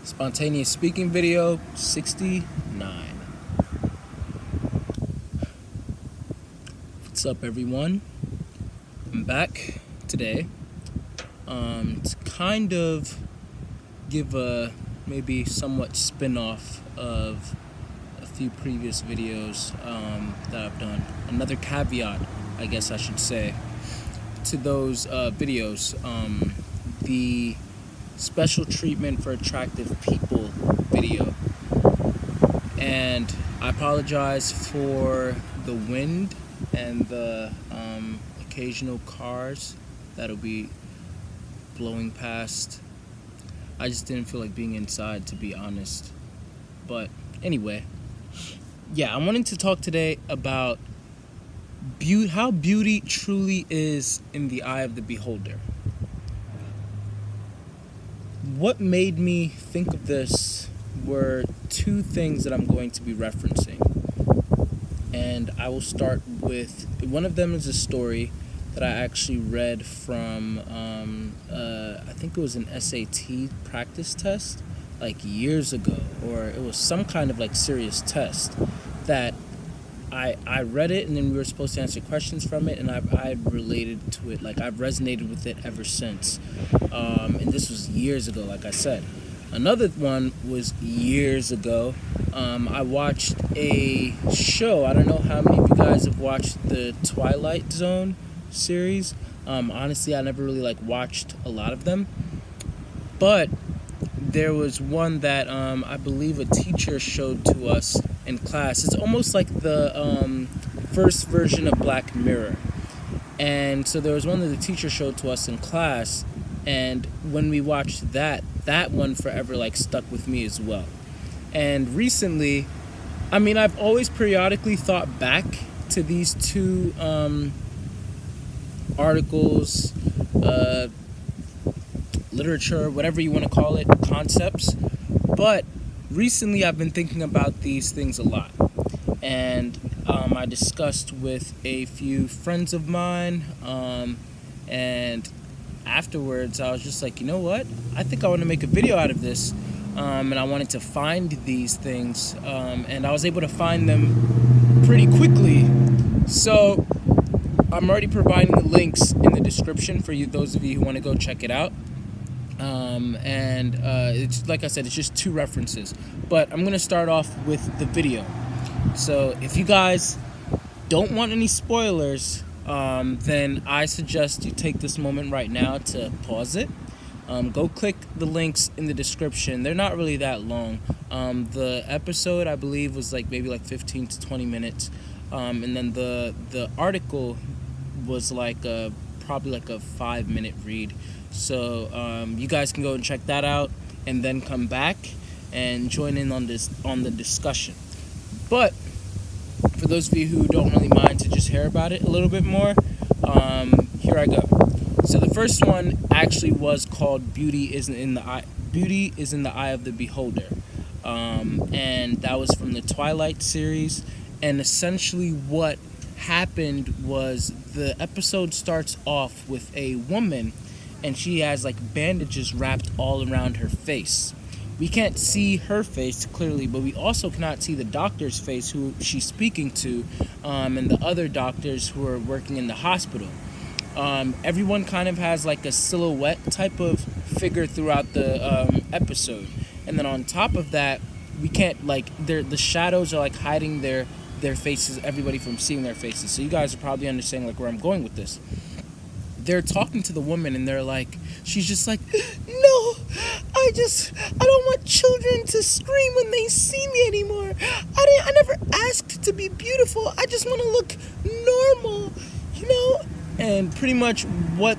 Spontaneous speaking video 69. What's up, everyone? I'm back today to kind of give a maybe somewhat spin-off of a few previous videos that I've done. Another caveat, I guess I should say, to those videos. The special treatment for attractive people video, and I apologize for the wind and the occasional cars that'll be blowing past. I just didn't feel like being inside, to be honest. But anyway, yeah, I wanted to talk today about how beauty truly is in the eye of the beholder. What made me think of this were two things that I'm going to be referencing. And I will start with, one of them is a story that I actually read from, I think it was an SAT practice test, like years ago, or it was some kind of like serious test that I read it, and then we were supposed to answer questions from it, and I've related to it, like I've resonated with it ever since. And this was years ago, like I said. Another one was years ago. I watched a show. I don't know how many of you guys have watched the Twilight Zone series. Honestly, I never really watched a lot of them. But there was one that I believe a teacher showed to us in class. It's almost like the first version of Black Mirror. And so there was one that the teacher showed to us in class, and when we watched that one forever stuck with me as well. And recently, I've always periodically thought back to these two articles, literature, whatever you want to call it, concepts. But recently I've been thinking about these things a lot. And I discussed with a few friends of mine, and afterwards I was just like, you know what? I think I want to make a video out of this. And I wanted to find these things, and I was able to find them pretty quickly. So I'm already providing the links in the description for you, those of you who want to go check it out. It's like I said, it's just two references, but I'm gonna start off with the video. So if you guys don't want any spoilers, then I suggest you take this moment right now to pause it. Go click the links in the description. They're not really that long. The episode, I believe, was maybe 15 to 20 minutes, and then the article was probably a 5-minute read. So you guys can go and check that out, and then come back and join in on the discussion. But for those of you who don't really mind to just hear about it a little bit more, here I go. So the first one actually was called "Beauty is in the Eye of the Beholder," and that was from the Twilight series. And essentially, what happened was the episode starts off with a woman, and she has bandages wrapped all around her face. We can't see her face clearly, but we also cannot see the doctor's face who she's speaking to, and the other doctors who are working in the hospital. Everyone kind of has a silhouette type of figure throughout the episode. And then on top of that, we can't the shadows are hiding their faces, everybody from seeing their faces. So you guys are probably understanding where I'm going with this. They're talking to the woman, and she's just no, I don't want children to scream when they see me anymore. I never asked to be beautiful. I just want to look normal, And pretty much what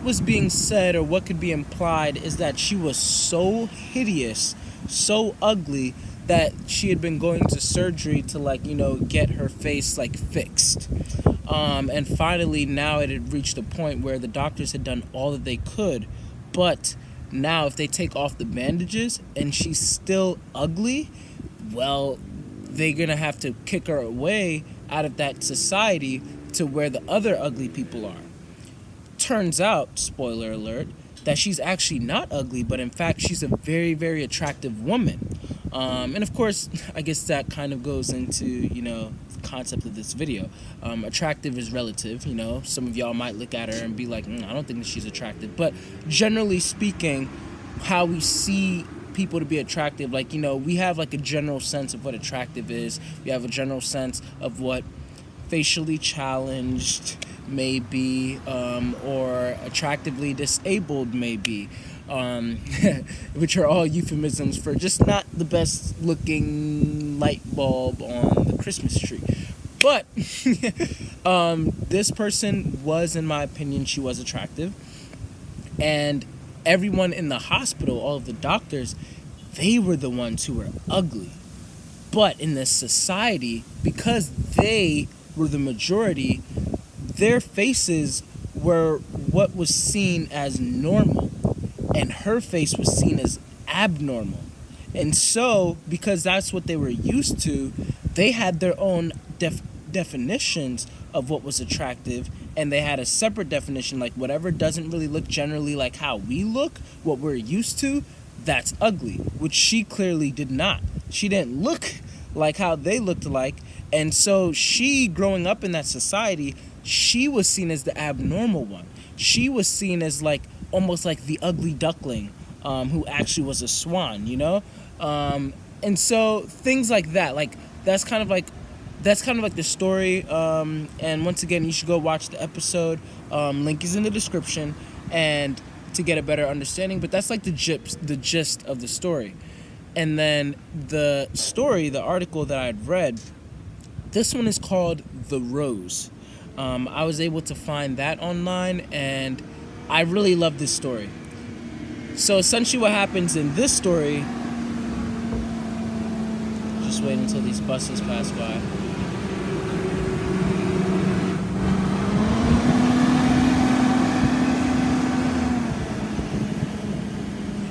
was being said, or what could be implied, is that she was so hideous, so ugly, that she had been going to surgery to get her face fixed. And finally, now it had reached a point where the doctors had done all that they could, but now if they take off the bandages and she's still ugly, well, they're gonna have to kick her away out of that society to where the other ugly people are. Turns out, spoiler alert, that she's actually not ugly, but in fact she's a very, very attractive woman. And of course, I guess that kind of goes into, the concept of this video. Attractive is relative, some of y'all might look at her and be like, I don't think that she's attractive. But generally speaking, how we see people to be attractive, like, we have like a general sense of what attractive is. We have a general sense of what facially challenged may be, or attractively disabled may be, which are all euphemisms for just not the best looking light bulb on the Christmas tree. But this person was, in my opinion, she was attractive. And everyone in the hospital, all of the doctors, they were the ones who were ugly. But in this society, because they were the majority, their faces were what was seen as normal, and her face was seen as abnormal. And so, because that's what they were used to, they had their own definitions of what was attractive, and they had a separate definition, like whatever doesn't really look generally like how we look, what we're used to, that's ugly, which she clearly did not. She didn't look like how they looked like, and so she, growing up in that society, she was seen as the abnormal one. She was seen as like almost like the ugly duckling, who actually was a swan, and so things like that, like that's kind of like the story. And once again, you should go watch the episode. Link is in the description, and to get a better understanding. But that's like the gist of the story. And then the article that I'd read, this one is called The Rose. I was able to find that online, and I really love this story. So essentially what happens in this story, just wait until these buses pass by.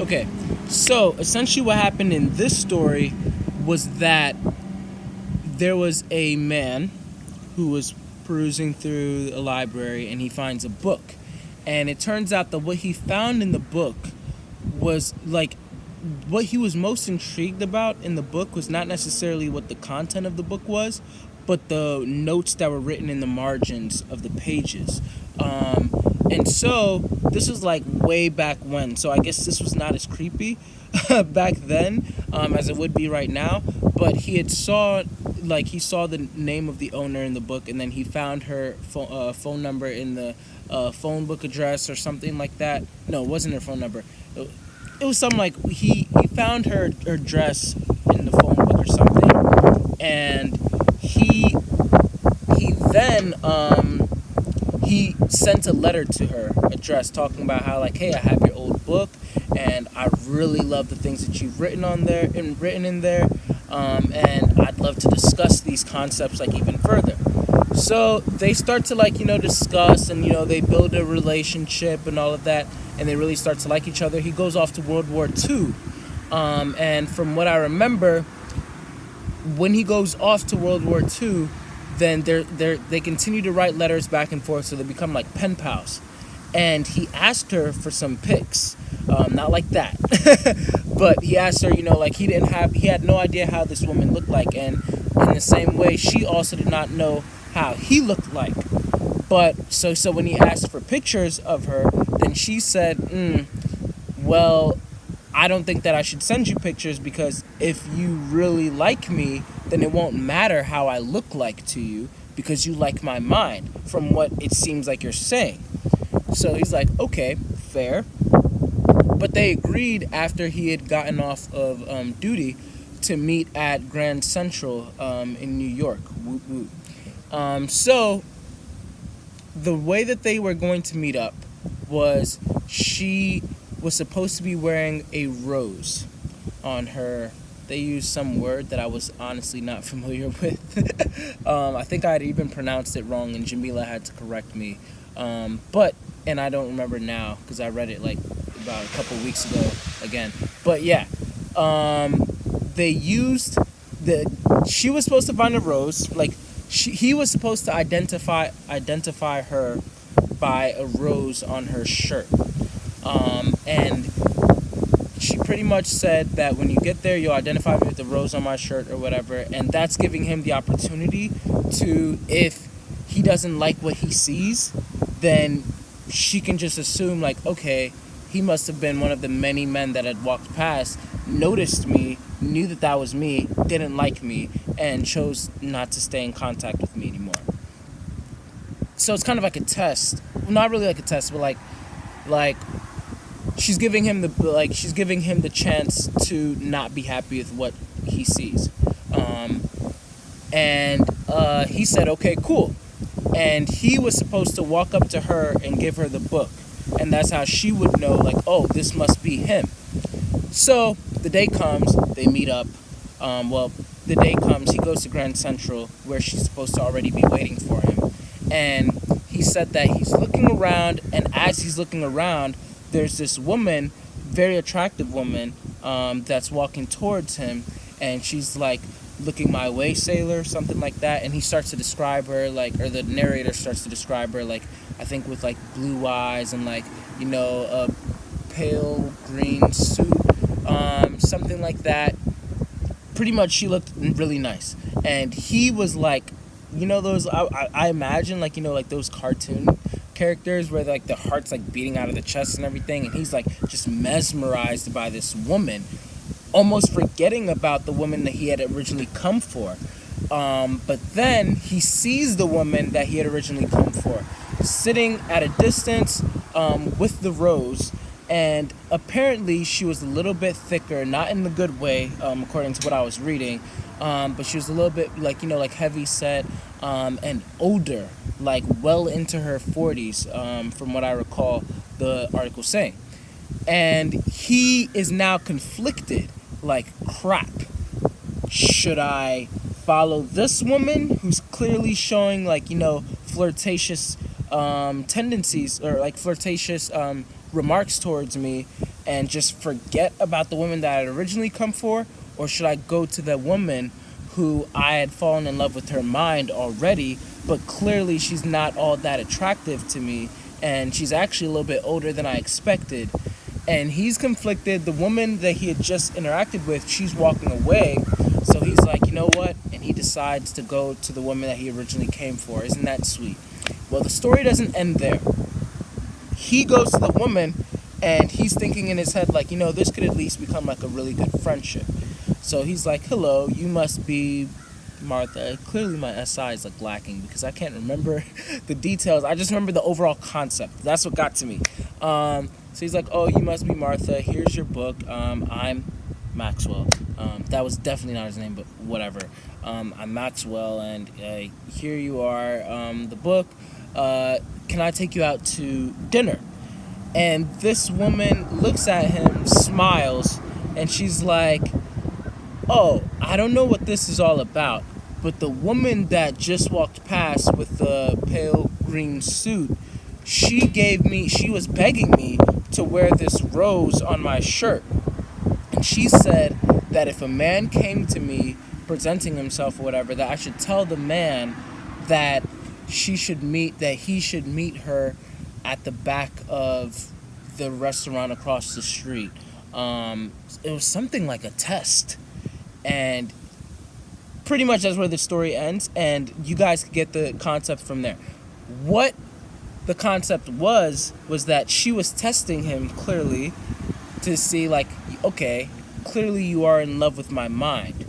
Okay, so essentially what happened in this story was that there was a man who was perusing through a library, and he finds a book. And it turns out that what he found in the book was like, what he was most intrigued about in the book was not necessarily what the content of the book was, but the notes that were written in the margins of the pages. And so this was like way back when. So I guess this was not as creepy back then as it would be right now. But he saw the name of the owner in the book, and then he found her phone number in the phone book address or something like that. No, it wasn't her phone number. It was something like he found her address in the phone book or something, and he then he sent a letter to her address talking about how, like, hey, I have your old book, and I really love the things that you've written in there, and I'd love to discuss these concepts like even further. So they start to discuss, and they build a relationship and all of that, and they really start to like each other. He goes off to World War II, and from what I remember, when he goes off to World War II, then they continue to write letters back and forth, so they become like pen pals. And he asked her for some pics, not like that, but he asked her, he had no idea how this woman looked like, and in the same way, she also did not know how he looked like. But so when he asked for pictures of her, then she said, well, I don't think that I should send you pictures, because if you really like me, then it won't matter how I look like to you, because you like my mind, from what it seems like you're saying. So he's like, okay, fair. But they agreed after he had gotten off of duty to meet at Grand Central in New York. Woot woot. So the way that they were going to meet up was, she was supposed to be wearing a rose on her. They used some word that I was honestly not familiar with. I think I had even pronounced it wrong, and Jamila had to correct me. And I don't remember now, because I read it like about a couple weeks ago again. But yeah, they used she was supposed to find a rose, like he was supposed to identify her by a rose on her shirt. And she pretty much said that when you get there, you'll identify me with the rose on my shirt or whatever, and that's giving him the opportunity to, if he doesn't like what he sees, then she can just assume, like, okay, he must have been one of the many men that had walked past, noticed me, knew that that was me, didn't like me, and chose not to stay in contact with me anymore. So it's kind of like a test. Well, not really like a test, but like she's giving him the chance to not be happy with what he sees. And he said, okay, cool. And he was supposed to walk up to her and give her the book. And that's how she would know, like, oh, this must be him. So the day comes, they meet up. The day comes, he goes to Grand Central, where she's supposed to already be waiting for him. And he said that he's looking around, and as he's looking around, there's this woman, very attractive woman, that's walking towards him, and she's like, looking my way, sailor, something like that. And he starts to describe her, like, or the narrator starts to describe her, like, I think with like blue eyes and like, you know, a pale green suit, something like that. Pretty much she looked really nice. And he was like, you know, those, I imagine, like, you know, like those cartoon characters where like the heart's like beating out of the chest and everything, and he's like just mesmerized by this woman, almost forgetting about the woman that he had originally come for. But then he sees the woman that he had originally come for sitting at a distance, with the rose, and apparently she was a little bit thicker, not in the good way, according to what I was reading, but she was a little bit, like, you know, like heavy set, and older, like well into her 40s, from what I recall the article saying. And he is now conflicted, like, crap, should I follow this woman who's clearly showing, like, you know, flirtatious tendencies, or like flirtatious remarks towards me, and just forget about the woman that I had originally come for? Or should I go to the woman who I had fallen in love with her mind already, but clearly she's not all that attractive to me, and she's actually a little bit older than I expected? And he's conflicted. The woman that he had just interacted with, she's walking away, so he's like, you know what? And he decides to go to the woman that he originally came for. Isn't that sweet? Well, the story doesn't end there. He goes to the woman, and he's thinking in his head, like, you know, this could at least become like a really good friendship. So he's like, hello, you must be Martha. Clearly my SI is like lacking because I can't remember the details. I just remember the overall concept. That's what got to me. So he's like, oh, you must be Martha. Here's your book. I'm Maxwell. That was definitely not his name, but whatever. I'm Maxwell, and here you are, the book. Can I take you out to dinner? And this woman looks at him, smiles, and she's like, oh, I don't know what this is all about, but the woman that just walked past with the pale green suit, she was begging me to wear this rose on my shirt. And she said that if a man came to me presenting himself or whatever, that I should tell the man that he should meet her at the back of the restaurant across the street. It was something like a test. And pretty much that's where the story ends, and you guys can get the concept from there. What the concept was that she was testing him, clearly, to see, like, okay, clearly you are in love with my mind,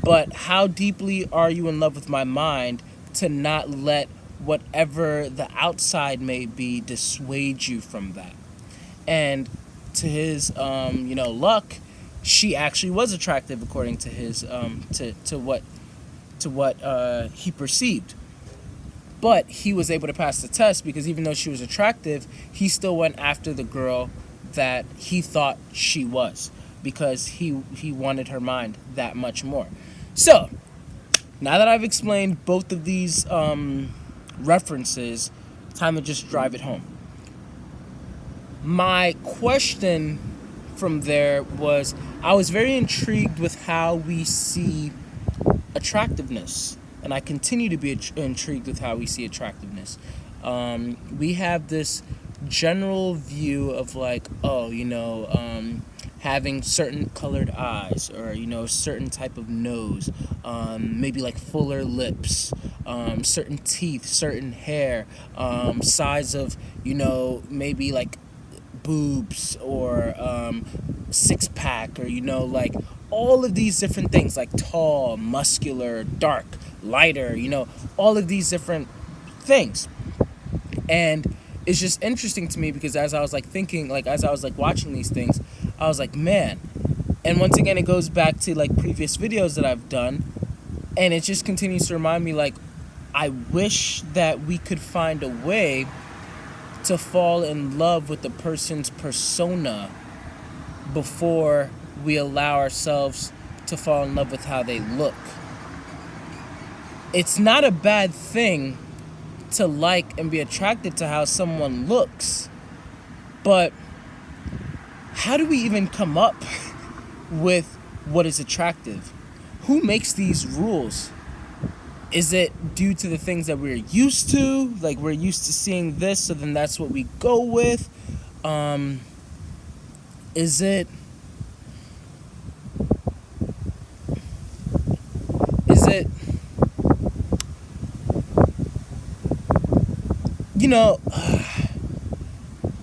but how deeply are you in love with my mind to not let whatever the outside may be dissuade you from that? And to his luck, she actually was attractive, according to his to what he perceived. But he was able to pass the test because even though she was attractive, he still went after the girl that he thought she was, because he wanted her mind that much more. So now that I've explained both of these references, time to just drive it home. My question from there was, I was very intrigued with how we see attractiveness, and I continue to be intrigued with how we see attractiveness. We have this general view of like, oh, having certain colored eyes, or certain type of nose, maybe like fuller lips, certain teeth, certain hair, size of maybe like boobs, or six pack, or like all of these different things, like tall, muscular, dark, lighter, all of these different things. And it's just interesting to me because as I was like thinking, like as I was like watching these things, I was like, man. And once again, it goes back to like previous videos that I've done, and it just continues to remind me, like, I wish that we could find a way to fall in love with the person's persona before we allow ourselves to fall in love with how they look. It's not a bad thing to like and be attracted to how someone looks, but how do we even come up with what is attractive? Who makes these rules? Is it due to the things that we're used to? Like, we're used to seeing this, so then that's what we go with? Is it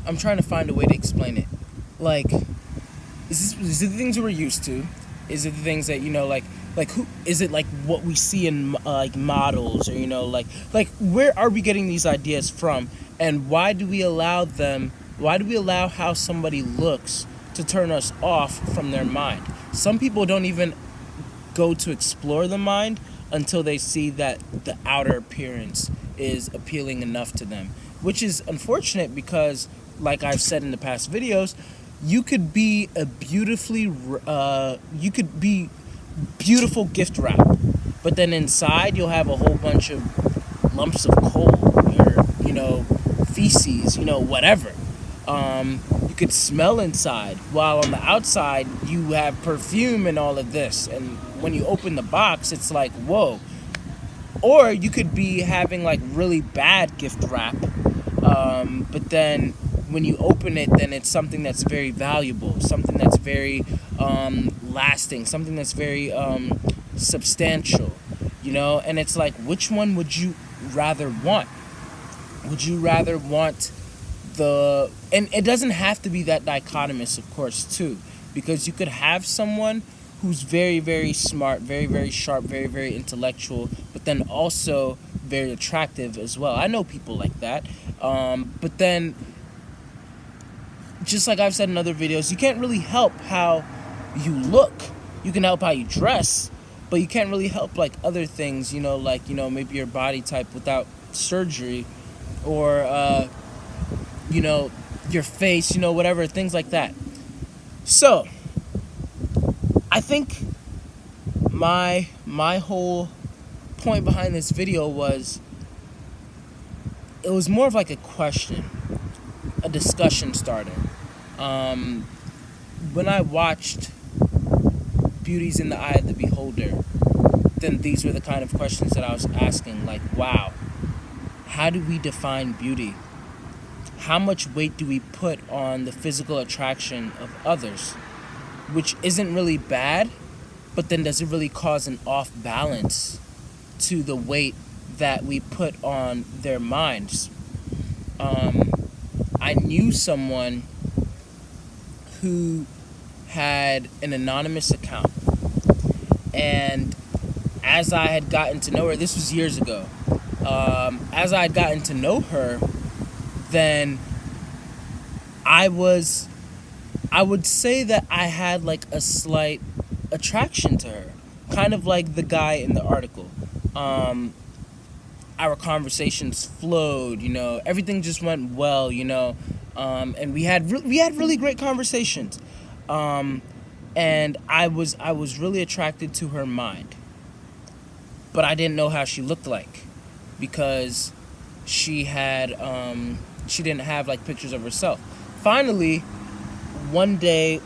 I'm trying to find a way to explain it. Like, is it the things we're used to? Is it the things that like who is it? Like what we see in like models, or like where are we getting these ideas from? And why do we allow how somebody looks to turn us off from their mind? Some people don't even go to explore the mind until they see that the outer appearance is appealing enough to them, which is unfortunate because, like I've said in the past videos, you could be beautiful gift wrap, but then inside you'll have a whole bunch of lumps of coal, or feces, whatever. You could smell inside, while on the outside you have perfume and all of this, and when you open the box it's like, whoa. Or you could be having like really bad gift wrap, but then when you open it, then it's something that's very valuable, something that's very lasting, something that's very substantial, and it's like, which one would you rather want? Would you rather want and it doesn't have to be that dichotomous, of course, too, because you could have someone who's very, very smart, very, very sharp, very, very intellectual, but then also very attractive as well. I know people like that. But then, just like I've said in other videos, you can't really help how you look. You can help how you dress, but you can't really help like other things, maybe your body type without surgery, or your face, whatever, things like that. So I think my whole point behind this video was, it was more of like a question, a discussion starter. When I watched Beauty's in the Eye of the Beholder, then these were the kind of questions that I was asking, like, wow, how do we define beauty? How much weight do we put on the physical attraction of others? Which isn't really bad, but then does it really cause an off balance to the weight that we put on their minds? I knew someone who had an anonymous account, and as I had gotten to know her, this was years ago, as I had gotten to know her, then I would say that I had like a slight attraction to her, kind of like the guy in the article. Our conversations flowed, everything just went well, and we had really great conversations, and I was really attracted to her mind, but I didn't know how she looked like, because she didn't have like pictures of herself. Finally, one day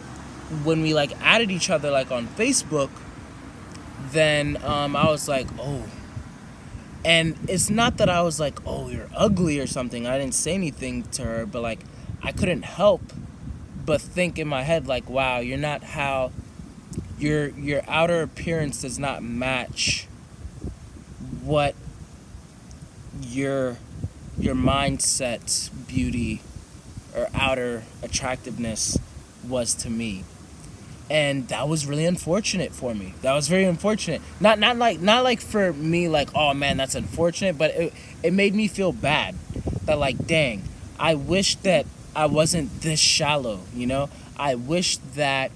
when we like added each other like on Facebook, then I was like, oh. And it's not that I was like, oh, you're ugly or something. I didn't say anything to her, but like I couldn't help but think in my head like, wow, you're not how your outer appearance does not match what your mindset, beauty, or outer attractiveness was to me. And that was really unfortunate for me. That was very unfortunate. Not like for me like, oh man, that's unfortunate, but it made me feel bad. That like, dang, I wish that I wasn't this shallow, you know? I wish that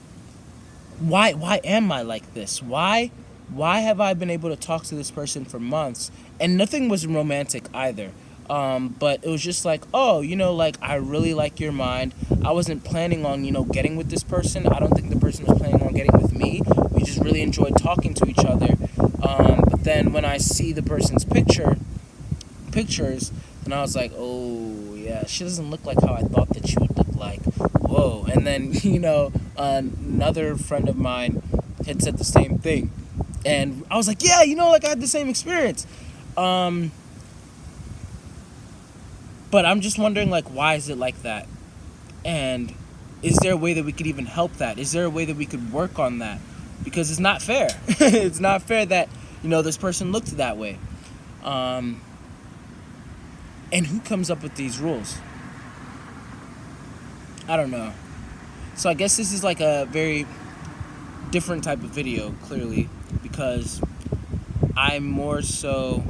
why am I like this? Why have I been able to talk to this person for months and nothing was romantic either? But it was just like, oh, you know, like, I really like your mind. I wasn't planning on, you know, getting with this person. I don't think the person was planning on getting with me. We just really enjoyed talking to each other. But then when I see the person's pictures, and I was like, oh, yeah, she doesn't look like how I thought that she would look like. Whoa. And then, you know, another friend of mine had said the same thing. And I was like, yeah, you know, like, I had the same experience. But I'm just wondering, like, why is it like that? And is there a way that we could even help that? Is there a way that we could work on that? Because it's not fair. It's not fair that, you know, this person looked that way. And who comes up with these rules? I don't know. So I guess this is like a very different type of video, clearly, because I'm more so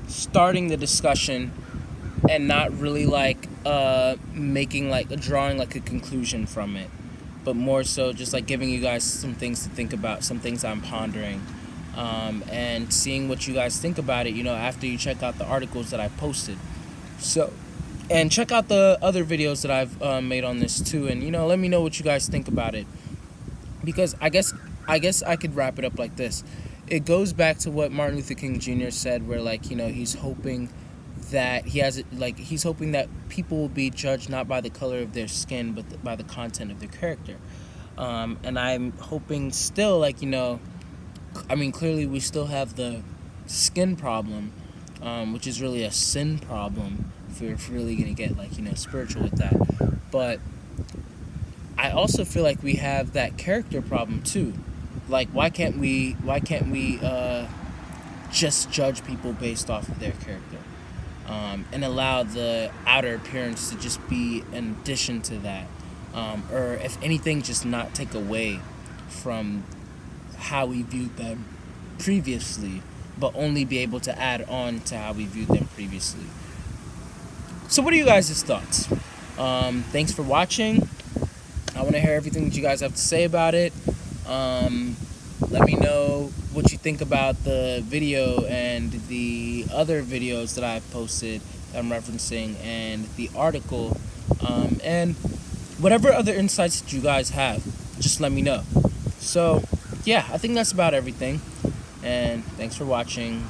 starting the discussion and not really like making like drawing like a conclusion from it, but more so just like giving you guys some things to think about, some things I'm pondering, and seeing what you guys think about it, you know, after you check out the articles that I posted. So, and check out the other videos that I've made on this too, and, you know, let me know what you guys think about it, because I guess I could wrap it up like this. It goes back to what Martin Luther King Jr. said, where, like, you know, he's hoping that he's hoping that people will be judged not by the color of their skin, but by the content of their character. And I'm hoping still, like, you know, I mean, clearly we still have the skin problem, which is really a sin problem if we're really going to get, like, you know, spiritual with that. But I also feel like we have that character problem too. Like, why can't we just judge people based off of their character, and allow the outer appearance to just be an addition to that, or if anything, just not take away from how we viewed them previously, but only be able to add on to how we viewed them previously. So what are you guys' thoughts? Thanks for watching. I want to hear everything that you guys have to say about it. Let me know what you think about the video and the other videos that I've posted that I'm referencing, and the article, and whatever other insights that you guys have, just let me know. So, yeah, I think that's about everything, and thanks for watching.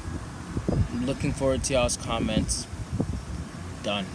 I'm looking forward to y'all's comments. Done.